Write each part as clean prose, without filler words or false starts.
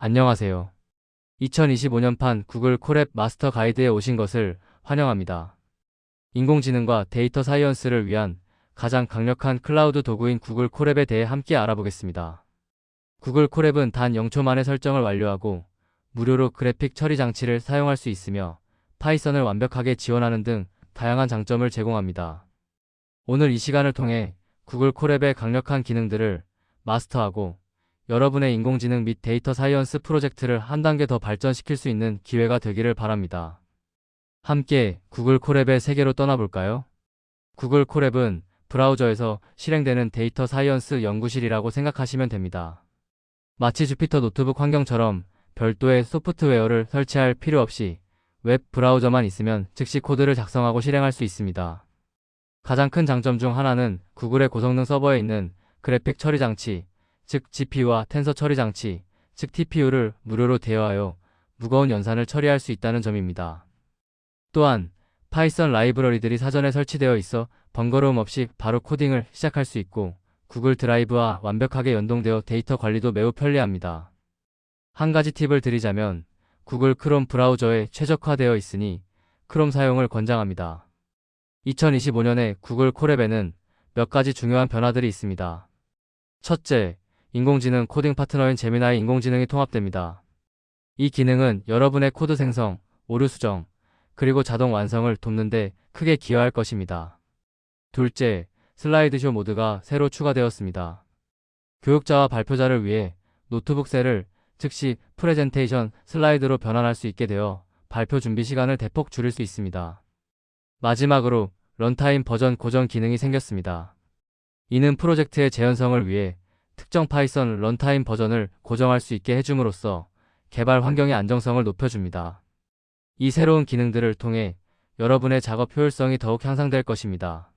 안녕하세요. 2025년판 구글 콜앱 마스터 가이드에 오신 것을 환영합니다. 인공지능과 데이터 사이언스를 위한 가장 강력한 클라우드 도구인 구글 콜앱에 대해 함께 알아보겠습니다. 구글 콜앱은 단 0초 만에 설정을 완료하고 무료로 그래픽 처리 장치를 사용할 수 있으며 파이썬을 완벽하게 지원하는 등 다양한 장점을 제공합니다. 오늘 이 시간을 통해 구글 콜앱의 강력한 기능들을 마스터하고 여러분의 인공지능 및 데이터 사이언스 프로젝트를 한 단계 더 발전시킬 수 있는 기회가 되기를 바랍니다. 함께 구글 콜앱의 세계로 떠나볼까요? 구글 콜앱은 브라우저에서 실행되는 데이터 사이언스 연구실이라고 생각하시면 됩니다. 마치 주피터 노트북 환경처럼 별도의 소프트웨어를 설치할 필요 없이 웹 브라우저만 있으면 즉시 코드를 작성하고 실행할 수 있습니다. 가장 큰 장점 중 하나는 구글의 고성능 서버에 있는 그래픽 처리 장치, 즉 GPU와 텐서 처리 장치, 즉 TPU를 무료로 대여하여 무거운 연산을 처리할 수 있다는 점입니다. 또한 파이썬 라이브러리들이 사전에 설치되어 있어 번거로움 없이 바로 코딩을 시작할 수 있고 구글 드라이브와 완벽하게 연동되어 데이터 관리도 매우 편리합니다. 한 가지 팁을 드리자면 구글 크롬 브라우저에 최적화되어 있으니 크롬 사용을 권장합니다. 2025년에 구글 콜앱에는 몇 가지 중요한 변화들이 있습니다. 첫째, 인공지능 코딩 파트너인 제미나이 인공지능이 통합됩니다. 이 기능은 여러분의 코드 생성, 오류 수정, 그리고 자동 완성을 돕는 데 크게 기여할 것입니다. 둘째, 슬라이드쇼 모드가 새로 추가되었습니다. 교육자와 발표자를 위해 노트북 셀을 즉시 프레젠테이션 슬라이드로 변환할 수 있게 되어 발표 준비 시간을 대폭 줄일 수 있습니다. 마지막으로 런타임 버전 고정 기능이 생겼습니다. 이는 프로젝트의 재현성을 위해 특정 파이썬 런타임 버전을 고정할 수 있게 해줌으로써 개발 환경의 안정성을 높여줍니다. 이 새로운 기능들을 통해 여러분의 작업 효율성이 더욱 향상될 것입니다.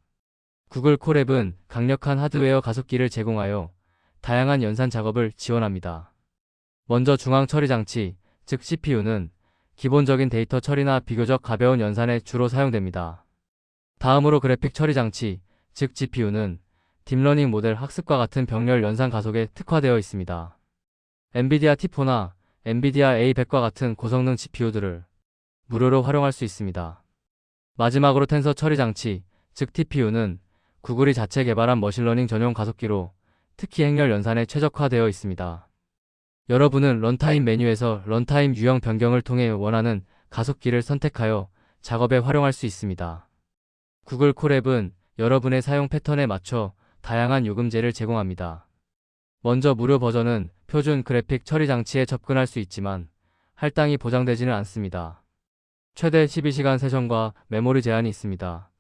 구글 콜앱은 강력한 하드웨어 가속기를 제공하여 다양한 연산 작업을 지원합니다. 먼저 중앙 처리 장치, 즉 CPU는 기본적인 데이터 처리나 비교적 가벼운 연산에 주로 사용됩니다. 다음으로 그래픽 처리 장치, 즉 GPU는 딥러닝 모델 학습과 같은 병렬 연산 가속에 특화되어 있습니다. 엔비디아 T4나 엔비디아 A100과 같은 고성능 GPU들을 무료로 활용할 수 있습니다. 마지막으로 텐서 처리 장치, 즉 TPU는 구글이 자체 개발한 머신러닝 전용 가속기로 특히 행렬 연산에 최적화되어 있습니다. 여러분은 런타임 메뉴에서 런타임 유형 변경을 통해 원하는 가속기를 선택하여 작업에 활용할 수 있습니다. 구글 콜앱은 여러분의 사용 패턴에 맞춰 다양한 요금제를 제공합니다. 먼저 무료 버전은 표준 그래픽 처리 장치에 접근할 수 있지만 할당이 보장되지는 않습니다. 최대 12시간 세션과 메모리 제한이 있습니다.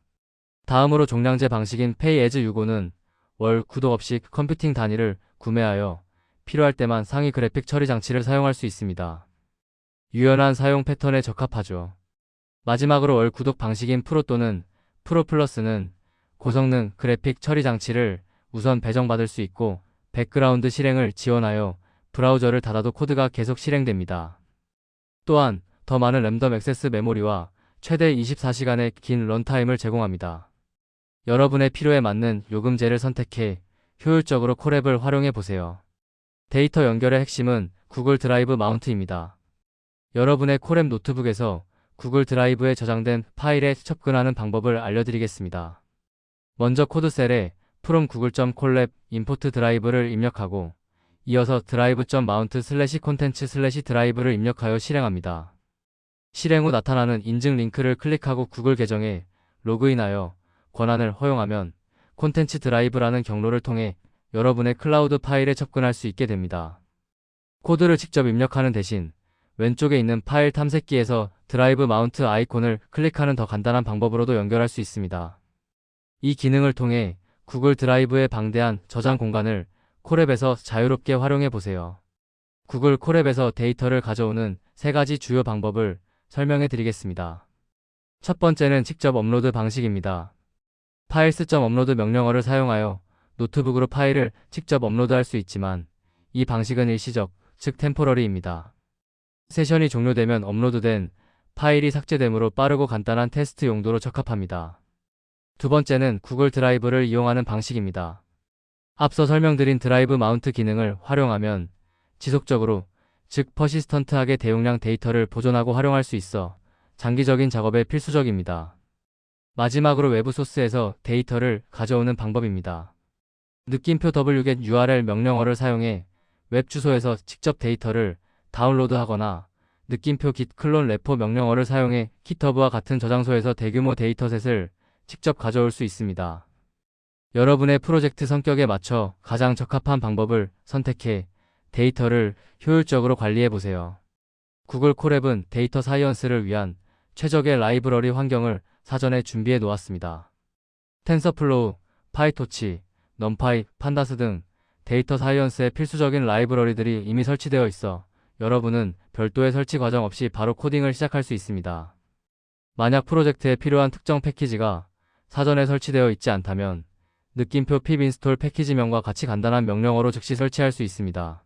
다음으로 종량제 방식인 Pay as you go는 월 구독 없이 컴퓨팅 단위를 구매하여 필요할 때만 상위 그래픽 처리 장치를 사용할 수 있습니다. 유연한 사용 패턴에 적합하죠. 마지막으로 월 구독 방식인 프로 또는 프로 플러스는 고성능 그래픽 처리 장치를 우선 배정받을 수 있고 백그라운드 실행을 지원하여 브라우저를 닫아도 코드가 계속 실행됩니다. 또한 더 많은 랜덤 액세스 메모리와 최대 24시간의 긴 런타임을 제공합니다. 여러분의 필요에 맞는 요금제를 선택해 효율적으로 콜앱을 활용해 보세요. 데이터 연결의 핵심은 구글 드라이브 마운트입니다. 여러분의 콜앱 노트북에서 구글 드라이브에 저장된 파일에 접근하는 방법을 알려드리겠습니다. 먼저 코드셀에 from google.colab import 드라이브를 입력하고 이어서 drive.mount/contents/drive를 입력하여 실행합니다. 실행 후 나타나는 인증 링크를 클릭하고 구글 계정에 로그인하여 권한을 허용하면 콘텐츠 드라이브라는 경로를 통해 여러분의 클라우드 파일에 접근할 수 있게 됩니다. 코드를 직접 입력하는 대신 왼쪽에 있는 파일 탐색기에서 드라이브 마운트 아이콘을 클릭하는 더 간단한 방법으로도 연결할 수 있습니다. 이 기능을 통해 구글 드라이브의 방대한 저장 공간을 콜앱에서 자유롭게 활용해 보세요. 구글 콜앱에서 데이터를 가져오는 세 가지 주요 방법을 설명해 드리겠습니다. 첫 번째는 직접 업로드 방식입니다. files.upload 명령어를 사용하여 노트북으로 파일을 직접 업로드할 수 있지만 이 방식은 일시적, 즉 템포러리입니다. 세션이 종료되면 업로드된 파일이 삭제되므로 빠르고 간단한 테스트 용도로 적합합니다. 두 번째는 구글 드라이브를 이용하는 방식입니다. 앞서 설명드린 드라이브 마운트 기능을 활용하면 지속적으로 즉 퍼시스턴트하게 대용량 데이터를 보존하고 활용할 수 있어 장기적인 작업에 필수적입니다. 마지막으로 외부 소스에서 데이터를 가져오는 방법입니다. 느낌표 wget URL 명령어를 사용해 웹 주소에서 직접 데이터를 다운로드하거나 느낌표 git 클론 레포 명령어를 사용해 GitHub와 같은 저장소에서 대규모 데이터셋을 직접 가져올 수 있습니다. 여러분의 프로젝트 성격에 맞춰 가장 적합한 방법을 선택해 데이터를 효율적으로 관리해 보세요. 구글 콜앱은 데이터 사이언스를 위한 최적의 라이브러리 환경을 사전에 준비해 놓았습니다. 텐서플로우, 파이토치, 넘파이, 판다스 등 데이터 사이언스의 필수적인 라이브러리들이 이미 설치되어 있어 여러분은 별도의 설치 과정 없이 바로 코딩을 시작할 수 있습니다. 만약 프로젝트에 필요한 특정 패키지가 사전에 설치되어 있지 않다면 느낌표 pip 인스톨 패키지명과 같이 간단한 명령어로 즉시 설치할 수 있습니다.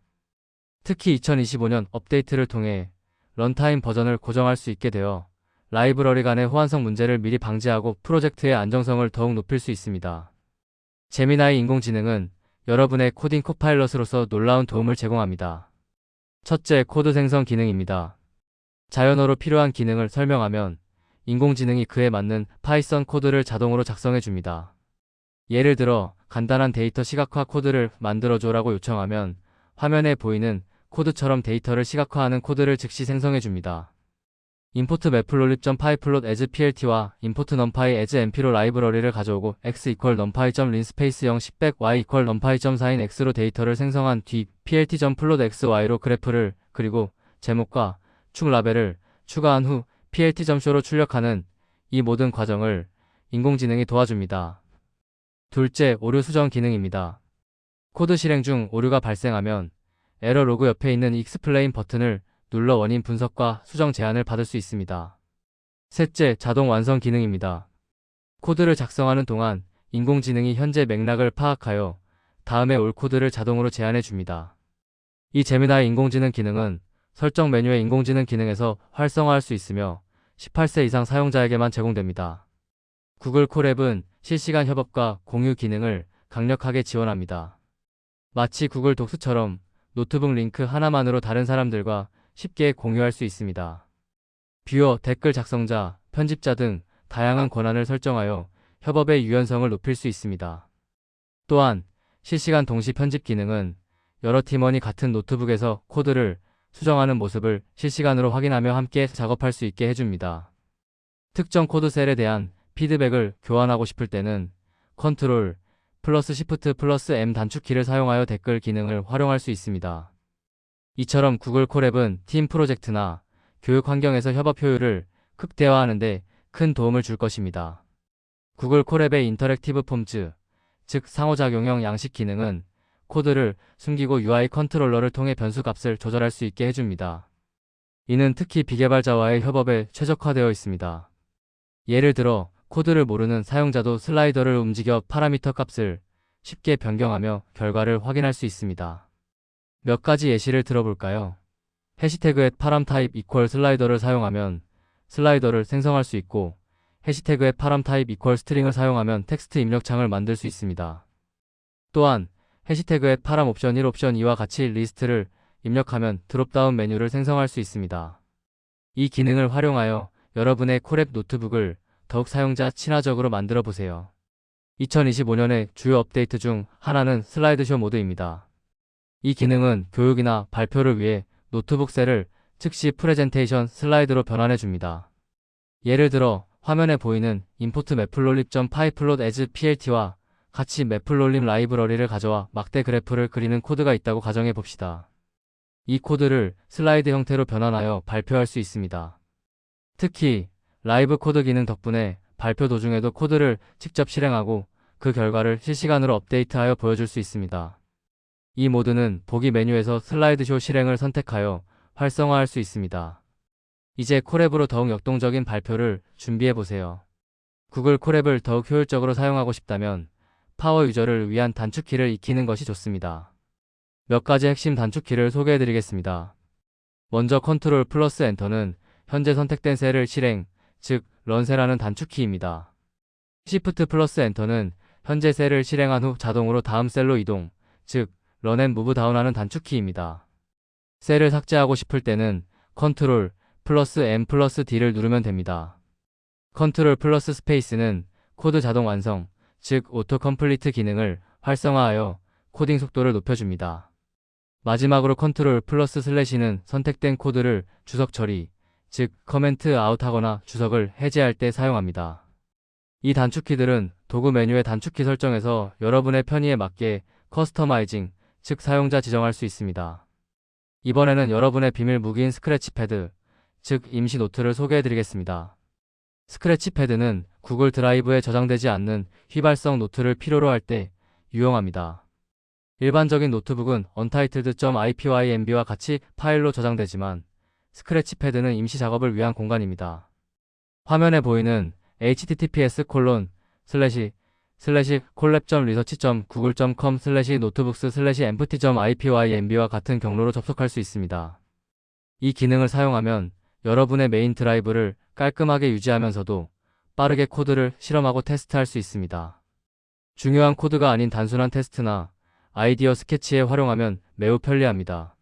특히 2025년 업데이트를 통해 런타임 버전을 고정할 수 있게 되어 라이브러리 간의 호환성 문제를 미리 방지하고 프로젝트의 안정성을 더욱 높일 수 있습니다. 제미나이 인공지능은 여러분의 코딩 코파일럿으로서 놀라운 도움을 제공합니다. 첫째, 코드 생성 기능입니다. 자연어로 필요한 기능을 설명하면 인공지능이 그에 맞는 파이썬 코드를 자동으로 작성해 줍니다. 예를 들어 간단한 데이터 시각화 코드를 만들어줘라고 요청하면 화면에 보이는 코드처럼 데이터를 시각화하는 코드를 즉시 생성해 줍니다. import matplotlib.pyplot as plt와 import numpy as np로 라이브러리를 가져오고 x numpy.linspace 0 10 y numpy.sin x로 데이터를 생성한 뒤 plt.plot xy로 그래프를 그리고 제목과 축 라벨을 추가한 후 plt.show로 출력하는 이 모든 과정을 인공지능이 도와줍니다. 둘째, 오류 수정 기능입니다. 코드 실행 중 오류가 발생하면 에러 로그 옆에 있는 explain 버튼을 눌러 원인 분석과 수정 제안을 받을 수 있습니다. 셋째, 자동 완성 기능입니다. 코드를 작성하는 동안 인공지능이 현재 맥락을 파악하여 다음에 올 코드를 자동으로 제안해 줍니다. 이 제미나이 인공지능 기능은 설정 메뉴의 인공지능 기능에서 활성화할 수 있으며 18세 이상 사용자에게만 제공됩니다. 구글 콜앱은 실시간 협업과 공유 기능을 강력하게 지원합니다. 마치 구글 독스처럼 노트북 링크 하나만으로 다른 사람들과 쉽게 공유할 수 있습니다. 뷰어, 댓글 작성자, 편집자 등 다양한 권한을 설정하여 협업의 유연성을 높일 수 있습니다. 또한 실시간 동시 편집 기능은 여러 팀원이 같은 노트북에서 코드를 수정하는 모습을 실시간으로 확인하며 함께 작업할 수 있게 해줍니다. 특정 코드 셀에 대한 피드백을 교환하고 싶을 때는 컨트롤 플러스 시프트 플러스 M 단축키를 사용하여 댓글 기능을 활용할 수 있습니다. 이처럼 구글 콜앱은 팀 프로젝트나 교육 환경에서 협업 효율을 극대화하는 데 큰 도움을 줄 것입니다. 구글 콜앱의 인터랙티브 폼즈, 즉 상호작용형 양식 기능은 코드를 숨기고 UI 컨트롤러를 통해 변수 값을 조절할 수 있게 해줍니다. 이는 특히 비개발자와의 협업에 최적화되어 있습니다. 예를 들어 코드를 모르는 사용자도 슬라이더를 움직여 파라미터 값을 쉽게 변경하며 결과를 확인할 수 있습니다. 몇 가지 예시를 들어볼까요? 해시태그의 파람타입 슬라이더를 사용하면 슬라이더를 생성할 수 있고 해시태그의 파람타입 스트링을 사용하면 텍스트 입력창을 만들 수 있습니다. 또한 해시태그의 파람 옵션 1 옵션 2와 같이 리스트를 입력하면 드롭다운 메뉴를 생성할 수 있습니다. 이 기능을 활용하여 여러분의 콜앱 노트북을 더욱 사용자 친화적으로 만들어 보세요. 2025년의 주요 업데이트 중 하나는 슬라이드쇼 모드입니다. 이 기능은 교육이나 발표를 위해 노트북 셀을 즉시 프레젠테이션 슬라이드로 변환해 줍니다. 예를 들어 화면에 보이는 import matplotlib.pyplot as plt와 같이 matplotlib 라이브러리를 가져와 막대 그래프를 그리는 코드가 있다고 가정해 봅시다. 이 코드를 슬라이드 형태로 변환하여 발표할 수 있습니다. 특히 라이브 코드 기능 덕분에 발표 도중에도 코드를 직접 실행하고 그 결과를 실시간으로 업데이트하여 보여줄 수 있습니다. 이 모드는 보기 메뉴에서 슬라이드쇼 실행을 선택하여 활성화할 수 있습니다. 이제 콜앱으로 더욱 역동적인 발표를 준비해보세요. 구글 콜앱을 더욱 효율적으로 사용하고 싶다면 파워 유저를 위한 단축키를 익히는 것이 좋습니다. 몇 가지 핵심 단축키를 소개해드리겠습니다. 먼저 컨트롤 플러스 엔터는 현재 선택된 셀을 실행, 즉 런셀하는 단축키입니다. 시프트 플러스 엔터는 현재 셀을 실행한 후 자동으로 다음 셀로 이동, 즉 런 앤 무브 다운하는 단축키입니다. 셀을 삭제하고 싶을 때는 컨트롤 플러스 M 플러스 D를 누르면 됩니다. 컨트롤 플러스 스페이스는 코드 자동 완성, 즉 오토 컴플리트 기능을 활성화하여 코딩 속도를 높여줍니다. 마지막으로 컨트롤 플러스 슬래시는 선택된 코드를 주석 처리, 즉 커멘트 아웃하거나 주석을 해제할 때 사용합니다. 이 단축키들은 도구 메뉴의 단축키 설정에서 여러분의 편의에 맞게 커스터마이징, 즉 사용자 지정할 수 있습니다. 이번에는 여러분의 비밀 무기인 스크래치패드, 즉 임시 노트를 소개해드리겠습니다. 스크래치패드는 구글 드라이브에 저장되지 않는 휘발성 노트를 필요로 할 때 유용합니다. 일반적인 노트북은 untitled.ipynb와 같이 파일로 저장되지만 스크래치패드는 임시 작업을 위한 공간입니다. 화면에 보이는 https://collab.research.google.com/notebooks/empty.ipynb와 같은 경로로 접속할 수 있습니다. 이 기능을 사용하면 여러분의 메인 드라이브를 깔끔하게 유지하면서도 빠르게 코드를 실험하고 테스트할 수 있습니다. 중요한 코드가 아닌 단순한 테스트나 아이디어 스케치에 활용하면 매우 편리합니다.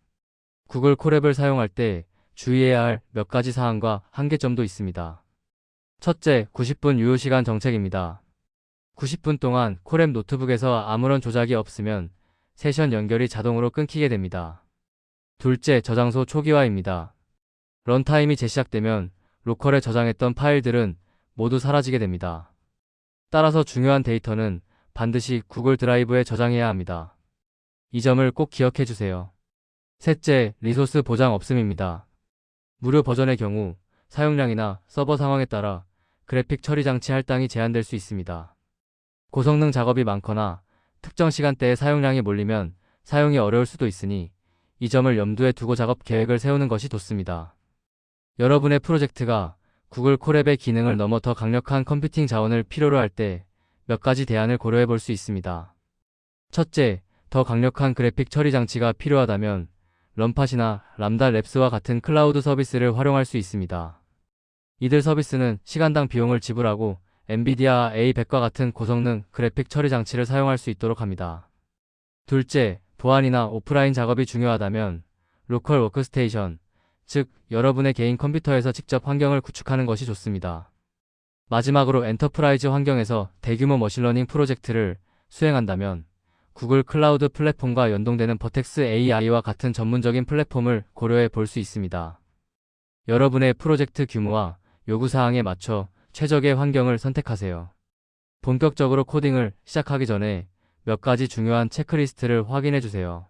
구글 콜앱을 사용할 때 주의해야 할 몇 가지 사항과 한계점도 있습니다. 첫째, 90분 유효시간 정책입니다. 90분 동안 콜앱 노트북에서 아무런 조작이 없으면 세션 연결이 자동으로 끊기게 됩니다. 둘째, 저장소 초기화입니다. 런타임이 재시작되면 로컬에 저장했던 파일들은 모두 사라지게 됩니다. 따라서 중요한 데이터는 반드시 구글 드라이브에 저장해야 합니다. 이 점을 꼭 기억해 주세요. 셋째, 리소스 보장 없음입니다. 무료 버전의 경우 사용량이나 서버 상황에 따라 그래픽 처리 장치 할당이 제한될 수 있습니다. 고성능 작업이 많거나 특정 시간대에 사용량이 몰리면 사용이 어려울 수도 있으니 이 점을 염두에 두고 작업 계획을 세우는 것이 좋습니다. 여러분의 프로젝트가 구글 콜앱의 기능을 넘어 더 강력한 컴퓨팅 자원을 필요로 할 때 몇 가지 대안을 고려해 볼 수 있습니다. 첫째, 더 강력한 그래픽 처리 장치가 필요하다면 럼팟이나 람다 랩스와 같은 클라우드 서비스를 활용할 수 있습니다. 이들 서비스는 시간당 비용을 지불하고 엔비디아 A100과 같은 고성능 그래픽 처리 장치를 사용할 수 있도록 합니다. 둘째, 보안이나 오프라인 작업이 중요하다면 로컬 워크스테이션, 즉 여러분의 개인 컴퓨터에서 직접 환경을 구축하는 것이 좋습니다. 마지막으로 엔터프라이즈 환경에서 대규모 머신러닝 프로젝트를 수행한다면 구글 클라우드 플랫폼과 연동되는 버텍스 AI와 같은 전문적인 플랫폼을 고려해 볼 수 있습니다. 여러분의 프로젝트 규모와 요구사항에 맞춰 최적의 환경을 선택하세요. 본격적으로 코딩을 시작하기 전에 몇 가지 중요한 체크리스트를 확인해 주세요.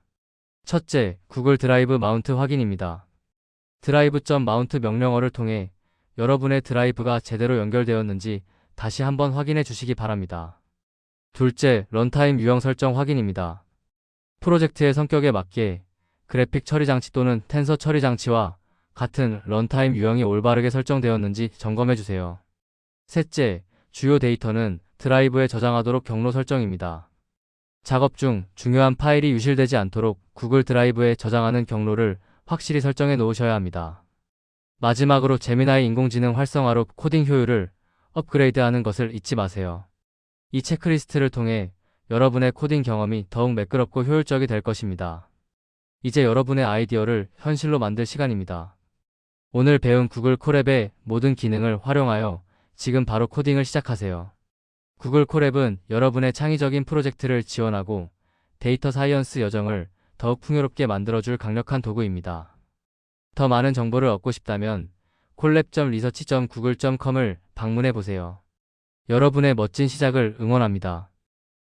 첫째, 구글 드라이브 마운트 확인입니다. drive.mount 명령어를 통해 여러분의 드라이브가 제대로 연결되었는지 다시 한번 확인해 주시기 바랍니다. 둘째, 런타임 유형 설정 확인입니다. 프로젝트의 성격에 맞게 그래픽 처리 장치 또는 텐서 처리 장치와 같은 런타임 유형이 올바르게 설정되었는지 점검해 주세요. 셋째, 주요 데이터는 드라이브에 저장하도록 경로 설정입니다. 작업 중 중요한 파일이 유실되지 않도록 구글 드라이브에 저장하는 경로를 확실히 설정해 놓으셔야 합니다. 마지막으로 제미나이 인공지능 활성화로 코딩 효율을 업그레이드하는 것을 잊지 마세요. 이 체크리스트를 통해 여러분의 코딩 경험이 더욱 매끄럽고 효율적이 될 것입니다. 이제 여러분의 아이디어를 현실로 만들 시간입니다. 오늘 배운 구글 콜앱의 모든 기능을 활용하여 지금 바로 코딩을 시작하세요. 구글 콜앱은 여러분의 창의적인 프로젝트를 지원하고 데이터 사이언스 여정을 더욱 풍요롭게 만들어줄 강력한 도구입니다. 더 많은 정보를 얻고 싶다면 collab.research.google.com을 방문해 보세요. 여러분의 멋진 시작을 응원합니다.